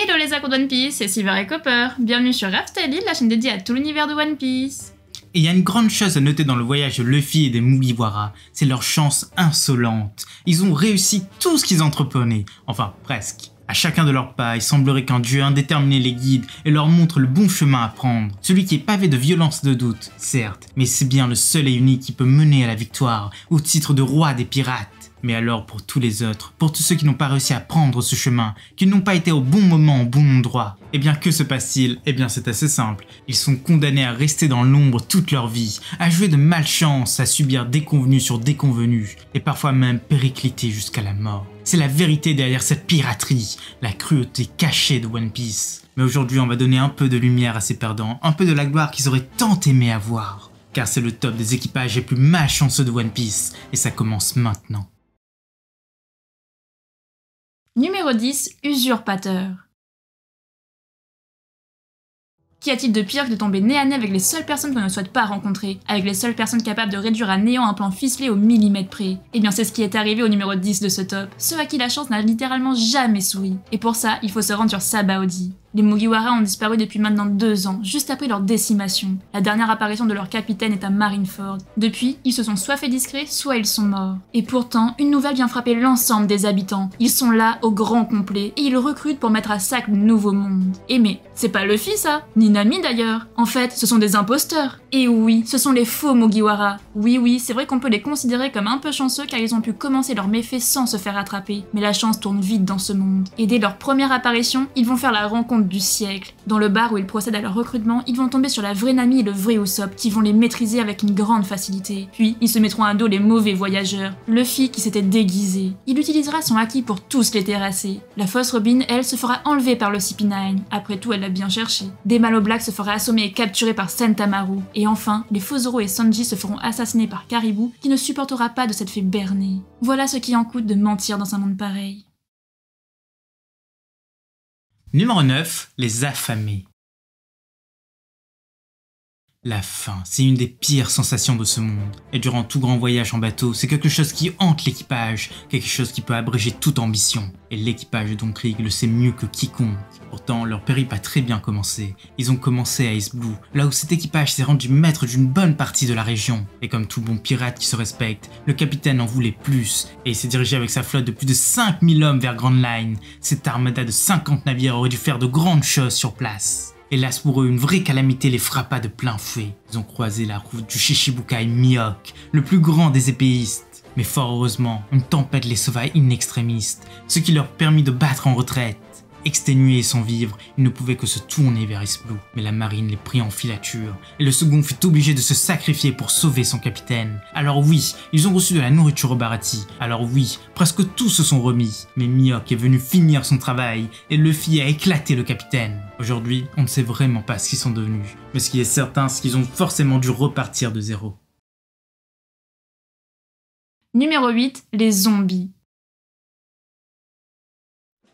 Hello les accros de One Piece, c'est Silver et Copper. Bienvenue sur Raftalie, la chaîne dédiée à tout l'univers de One Piece. Et il y a une grande chose à noter dans le voyage de Luffy et des Mugiwara, c'est leur chance insolente. Ils ont réussi tout ce qu'ils entreprenaient, enfin presque. À chacun de leurs pas, il semblerait qu'un dieu indéterminé les guide et leur montre le bon chemin à prendre. Celui qui est pavé de violence et de doute, certes, mais c'est bien le seul et unique qui peut mener à la victoire, au titre de roi des pirates. Mais alors pour tous les autres, pour tous ceux qui n'ont pas réussi à prendre ce chemin, qui n'ont pas été au bon moment, au bon endroit, eh bien que se passe-t-il? Eh bien c'est assez simple, ils sont condamnés à rester dans l'ombre toute leur vie, à jouer de malchance, à subir déconvenues sur déconvenues, et parfois même péricliter jusqu'à la mort. C'est la vérité derrière cette piraterie, la cruauté cachée de One Piece. Mais aujourd'hui on va donner un peu de lumière à ces perdants, un peu de la gloire qu'ils auraient tant aimé avoir. Car c'est le top des équipages les plus malchanceux de One Piece, et ça commence maintenant. Numéro 10, Usurpateur. Qu'y a-t-il de pire que de tomber nez à nez avec les seules personnes qu'on ne souhaite pas rencontrer, avec les seules personnes capables de réduire à néant un plan ficelé au millimètre près? Eh bien c'est ce qui est arrivé au numéro 10 de ce top, ceux à qui la chance n'a littéralement jamais souri. Et pour ça, il faut se rendre sur Sabaody. Les Mugiwara ont disparu depuis maintenant 2 ans, juste après leur décimation. La dernière apparition de leur capitaine est à Marineford. Depuis, ils se sont soit fait discrets, soit ils sont morts. Et pourtant, une nouvelle vient frapper l'ensemble des habitants. Ils sont là au grand complet, et ils recrutent pour mettre à sac le nouveau monde. Et mais, c'est pas Luffy ça, ni Nami d'ailleurs. En fait, ce sont des imposteurs. Et oui, ce sont les faux Mugiwara. Oui, c'est vrai qu'on peut les considérer comme un peu chanceux car ils ont pu commencer leurs méfaits sans se faire attraper. Mais la chance tourne vite dans ce monde. Et dès leur première apparition, ils vont faire la rencontre du siècle. Dans le bar où ils procèdent à leur recrutement, ils vont tomber sur la vraie Nami et le vrai Usopp qui vont les maîtriser avec une grande facilité. Puis, ils se mettront à dos les mauvais voyageurs. Luffy qui s'était déguisé. Il utilisera son haki pour tous les terrasser. La fausse Robin, elle, se fera enlever par le CP9. Après tout, elle l'a bien cherché. Demalo Black se fera assommer et capturer par Sentamaru. Et enfin, les faux Zoro et Sanji se feront assassiner par Caribou qui ne supportera pas de s'être fait berner. Voilà ce qui en coûte de mentir dans un monde pareil. Numéro 9, les affamés. La faim, c'est une des pires sensations de ce monde. Et durant tout grand voyage en bateau, c'est quelque chose qui hante l'équipage, quelque chose qui peut abréger toute ambition. Et l'équipage de Don Krieg le sait mieux que quiconque. Pourtant, leur périple a très bien commencé. Ils ont commencé à Ice Blue, là où cet équipage s'est rendu maître d'une bonne partie de la région. Et comme tout bon pirate qui se respecte, le capitaine en voulait plus, et il s'est dirigé avec sa flotte de plus de 5000 hommes vers Grand Line. Cette armada de 50 navires aurait dû faire de grandes choses sur place. Hélas pour eux, une vraie calamité les frappa de plein fouet. Ils ont croisé la route du Shichibukai Mihawk, le plus grand des épéistes. Mais fort heureusement, une tempête les sauva in extremis, ce qui leur permit de battre en retraite. Exténués et sans vivre, ils ne pouvaient que se tourner vers Ice Blue, mais la marine les prit en filature, et le second fut obligé de se sacrifier pour sauver son capitaine. Alors oui, ils ont reçu de la nourriture au Baratie, alors oui, presque tous se sont remis, mais Mihawk est venu finir son travail, et Luffy a éclaté le capitaine. Aujourd'hui, on ne sait vraiment pas ce qu'ils sont devenus, mais ce qui est certain, c'est qu'ils ont forcément dû repartir de zéro. Numéro 8, les zombies.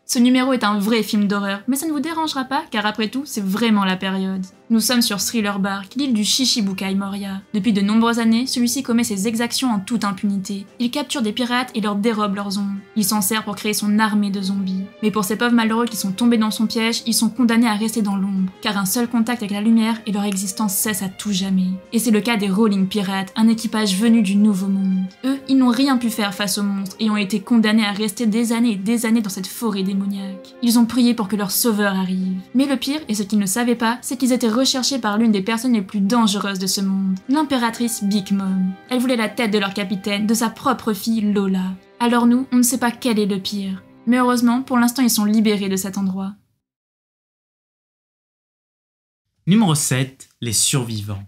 Ce numéro est un vrai film d'horreur, mais ça ne vous dérangera pas car après tout, c'est vraiment la période. Nous sommes sur Thriller Bark, l'île du Shichibukai Moria. Depuis de nombreuses années, celui-ci commet ses exactions en toute impunité. Il capture des pirates et leur dérobe leurs ombres. Il s'en sert pour créer son armée de zombies. Mais pour ces pauvres malheureux qui sont tombés dans son piège, ils sont condamnés à rester dans l'ombre, car un seul contact avec la lumière et leur existence cesse à tout jamais. Et c'est le cas des Rolling Pirates, un équipage venu du Nouveau Monde. Eux, ils n'ont rien pu faire face aux monstres et ont été condamnés à rester des années et des années dans cette forêt démoniaque. Ils ont prié pour que leur sauveur arrive. Mais le pire, et ce qu'ils ne savaient pas, c'est qu'ils étaient recherchés par l'une des personnes les plus dangereuses de ce monde, l'impératrice Big Mom. Elle voulait la tête de leur capitaine, de sa propre fille Lola. Alors nous, on ne sait pas quel est le pire. Mais heureusement, pour l'instant, ils sont libérés de cet endroit. Numéro 7, les survivants.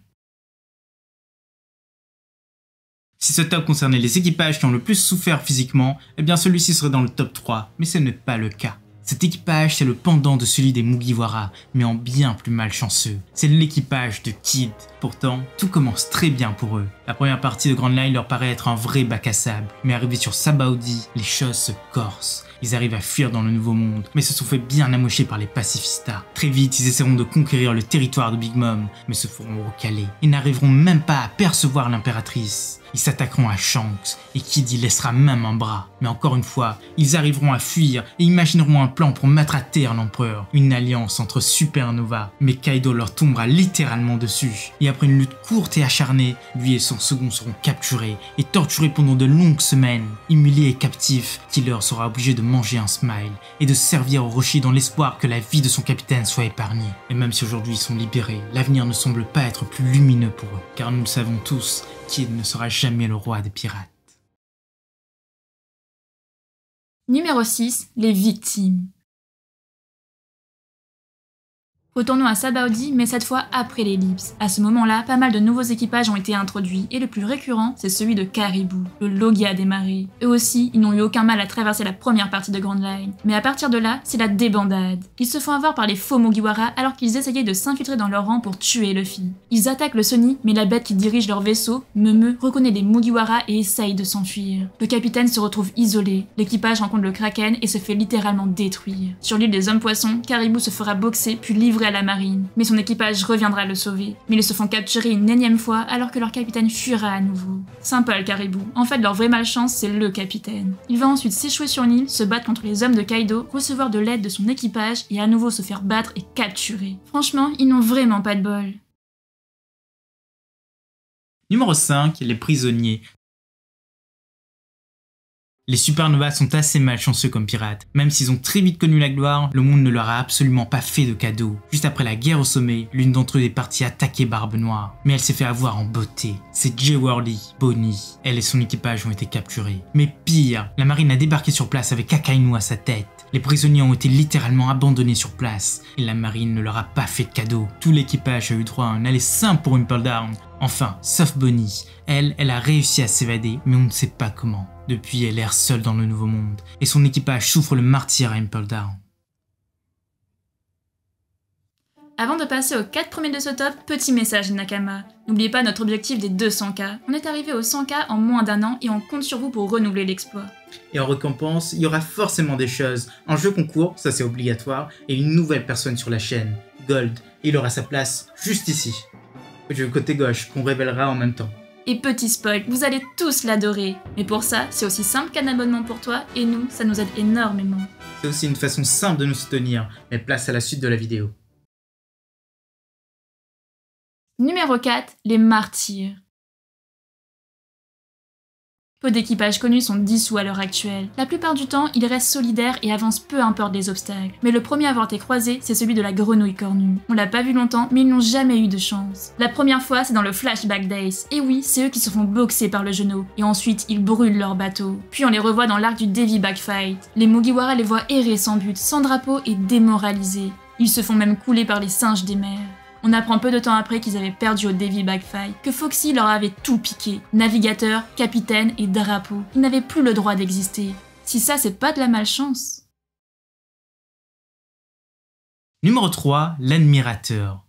Si ce top concernait les équipages qui ont le plus souffert physiquement, eh bien celui-ci serait dans le top 3, mais ce n'est pas le cas. Cet équipage, c'est le pendant de celui des Mugiwara, mais en bien plus malchanceux. C'est l'équipage de Kid. Pourtant, tout commence très bien pour eux. La première partie de Grand Line leur paraît être un vrai bac à sable, mais arrivés sur Sabaody, les choses se corsent. Ils arrivent à fuir dans le Nouveau Monde, mais se sont fait bien amocher par les pacifistas. Très vite, ils essaieront de conquérir le territoire de Big Mom, mais se feront recaler. Ils n'arriveront même pas à percevoir l'impératrice. Ils s'attaqueront à Shanks, et Kid laissera même un bras. Mais encore une fois, ils arriveront à fuir et imagineront un plan pour mettre à terre l'empereur. Une alliance entre Supernova. Mais Kaido leur tombera littéralement dessus. Et après une lutte courte et acharnée, lui et son second seront capturés et torturés pendant de longues semaines. Humiliés et captifs, Killer sera obligé de manger un smile et de servir Orochi dans l'espoir que la vie de son capitaine soit épargnée. Et même si aujourd'hui ils sont libérés, l'avenir ne semble pas être plus lumineux pour eux. Car nous le savons tous, Kid ne sera jamais le roi des pirates. Numéro 6, les victimes. Retournons à Sabaody, mais cette fois après l'ellipse. À ce moment-là, pas mal de nouveaux équipages ont été introduits, et le plus récurrent, c'est celui de Caribou, le Logia des marées. Eux aussi, ils n'ont eu aucun mal à traverser la première partie de Grand Line. Mais à partir de là, c'est la débandade. Ils se font avoir par les faux Mugiwara alors qu'ils essayaient de s'infiltrer dans leur rang pour tuer Luffy. Ils attaquent le Sunny, mais la bête qui dirige leur vaisseau, Meme, reconnaît les Mugiwara et essaye de s'enfuir. Le capitaine se retrouve isolé, l'équipage rencontre le Kraken et se fait littéralement détruire. Sur l'île des Hommes-Poissons, Caribou se fera boxer puis livrer à la marine, mais son équipage reviendra le sauver. Mais ils se font capturer une énième fois alors que leur capitaine fuira à nouveau. Sympa le Caribou, en fait leur vraie malchance c'est le capitaine. Il va ensuite s'échouer sur une île, se battre contre les hommes de Kaido, recevoir de l'aide de son équipage et à nouveau se faire battre et capturer. Franchement, ils n'ont vraiment pas de bol. Numéro 5, les prisonniers. Les Supernovas sont assez malchanceux comme pirates. Même s'ils ont très vite connu la gloire, le monde ne leur a absolument pas fait de cadeaux. Juste après la guerre au sommet, l'une d'entre eux est partie attaquer Barbe Noire. Mais elle s'est fait avoir en beauté. C'est Jeworthy, Bonnie. Elle et son équipage ont été capturés. Mais pire, la marine a débarqué sur place avec Akainu à sa tête. Les prisonniers ont été littéralement abandonnés sur place. Et la marine ne leur a pas fait de cadeaux. Tout l'équipage a eu droit à un aller simple pour Impel Down. Enfin, sauf Bonnie. Elle a réussi à s'évader, mais on ne sait pas comment. Depuis, elle erre seule dans le Nouveau Monde, et son équipage souffre le martyre à Impel Down. Avant de passer aux 4 premiers de ce top, petit message Nakama. N'oubliez pas notre objectif des 200K. On est arrivé aux 100K en moins d'un an et on compte sur vous pour renouveler l'exploit. Et en récompense, il y aura forcément des choses. Un jeu concours, ça c'est obligatoire, et une nouvelle personne sur la chaîne, Gold. Et il aura sa place juste ici, du côté gauche, qu'on révélera en même temps. Et petit spoil, vous allez tous l'adorer. Mais pour ça, c'est aussi simple qu'un abonnement pour toi, et nous, ça nous aide énormément. C'est aussi une façon simple de nous soutenir, mais place à la suite de la vidéo. Numéro 4, les martyrs. Peu d'équipages connus sont dissous à l'heure actuelle. La plupart du temps, ils restent solidaires et avancent peu importe les obstacles. Mais le premier à avoir été croisé, c'est celui de la grenouille cornue. On l'a pas vu longtemps, mais ils n'ont jamais eu de chance. La première fois, c'est dans le Flashback Days. Et oui, c'est eux qui se font boxer par le genou. Et ensuite, ils brûlent leur bateau. Puis on les revoit dans l'arc du Devi Backfight. Les Mugiwara les voient errer sans but, sans drapeau et démoralisés. Ils se font même couler par les singes des mers. On apprend peu de temps après qu'ils avaient perdu au Devi Backfight, que Foxy leur avait tout piqué. Navigateur, capitaine et drapeau. Ils n'avaient plus le droit d'exister. Si ça, c'est pas de la malchance. Numéro 3, l'admirateur.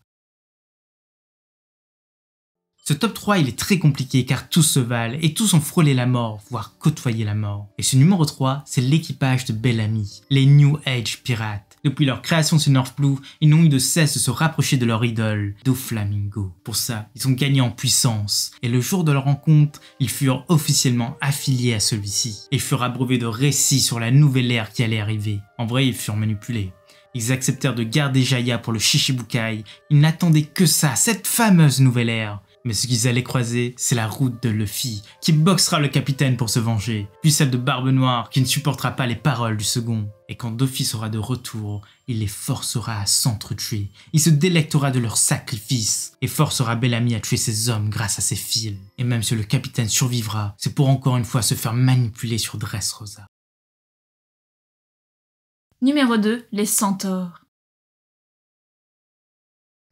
Ce top 3 il est très compliqué car tous se valent et tous ont frôlé la mort, voire côtoyé la mort. Et ce numéro 3, c'est l'équipage de Bellamy, les New Age pirates. Depuis leur création sur North Blue, ils n'ont eu de cesse de se rapprocher de leur idole, Doflamingo. Pour ça, ils ont gagné en puissance. Et le jour de leur rencontre, ils furent officiellement affiliés à celui-ci. Et furent abreuvés de récits sur la nouvelle ère qui allait arriver. En vrai, ils furent manipulés. Ils acceptèrent de garder Jaya pour le Shichibukai. Ils n'attendaient que ça, cette fameuse nouvelle ère. Mais ce qu'ils allaient croiser, c'est la route de Luffy, qui boxera le capitaine pour se venger, puis celle de Barbe Noire, qui ne supportera pas les paroles du second. Et quand Luffy sera de retour, il les forcera à s'entretuer. Il se délectera de leur sacrifice, et forcera Bellamy à tuer ses hommes grâce à ses fils. Et même si le capitaine survivra, c'est pour encore une fois se faire manipuler sur Dressrosa. Numéro 2, les centaures.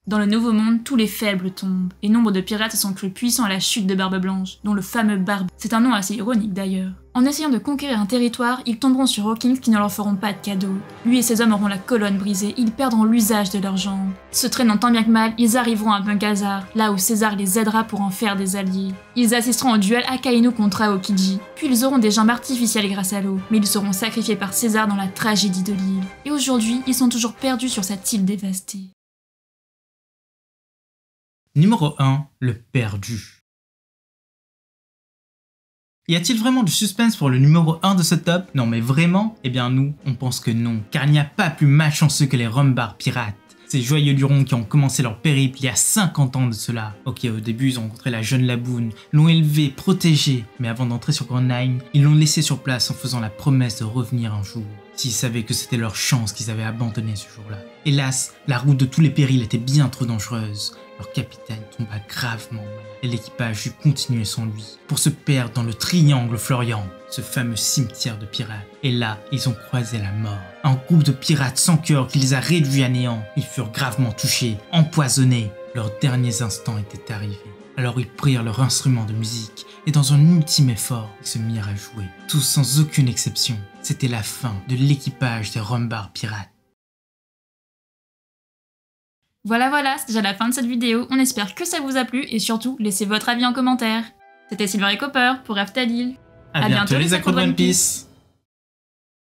Dans le Nouveau Monde, tous les faibles tombent, et nombre de pirates se sont crus puissants à la chute de Barbe Blanche, dont le fameux Barbe. C'est un nom assez ironique d'ailleurs. En essayant de conquérir un territoire, ils tomberont sur Hawkins qui ne leur feront pas de cadeaux. Lui et ses hommes auront la colonne brisée, ils perdront l'usage de leurs jambes. Se traînant tant bien que mal, ils arriveront à Bunghazar, là où César les aidera pour en faire des alliés. Ils assisteront au duel Akainu contre Aokiji, puis ils auront des jambes artificielles grâce à l'eau, mais ils seront sacrifiés par César dans la tragédie de l'île. Et aujourd'hui, ils sont toujours perdus sur cette île dévastée. Numéro 1, le perdu. Y a-t-il vraiment du suspense pour le numéro 1 de ce top? Non mais vraiment? Eh bien nous, on pense que non, car il n'y a pas plus malchanceux que les Rumbar pirates. Ces joyeux lurons qui ont commencé leur périple il y a 50 ans de cela. Ok, au début ils ont rencontré la jeune Laboon, l'ont élevé, protégé, mais avant d'entrer sur Grand Line, ils l'ont laissé sur place en faisant la promesse de revenir un jour. S'ils savaient que c'était leur chance qu'ils avaient abandonné ce jour-là. Hélas, la route de tous les périls était bien trop dangereuse. Leur capitaine tomba gravement malade et l'équipage dut continuer sans lui pour se perdre dans le Triangle Florian, ce fameux cimetière de pirates. Et là, ils ont croisé la mort. Un groupe de pirates sans cœur qui les a réduits à néant. Ils furent gravement touchés, empoisonnés. Leurs derniers instants étaient arrivés. Alors ils prirent leur instrument de musique et dans un ultime effort, ils se mirent à jouer. Tous sans aucune exception. C'était la fin de l'équipage des Rumbar pirates. Voilà, c'est déjà la fin de cette vidéo, on espère que ça vous a plu et surtout, laissez votre avis en commentaire. C'était Silver et Copper pour Aftalil. À bientôt les accros de One Piece.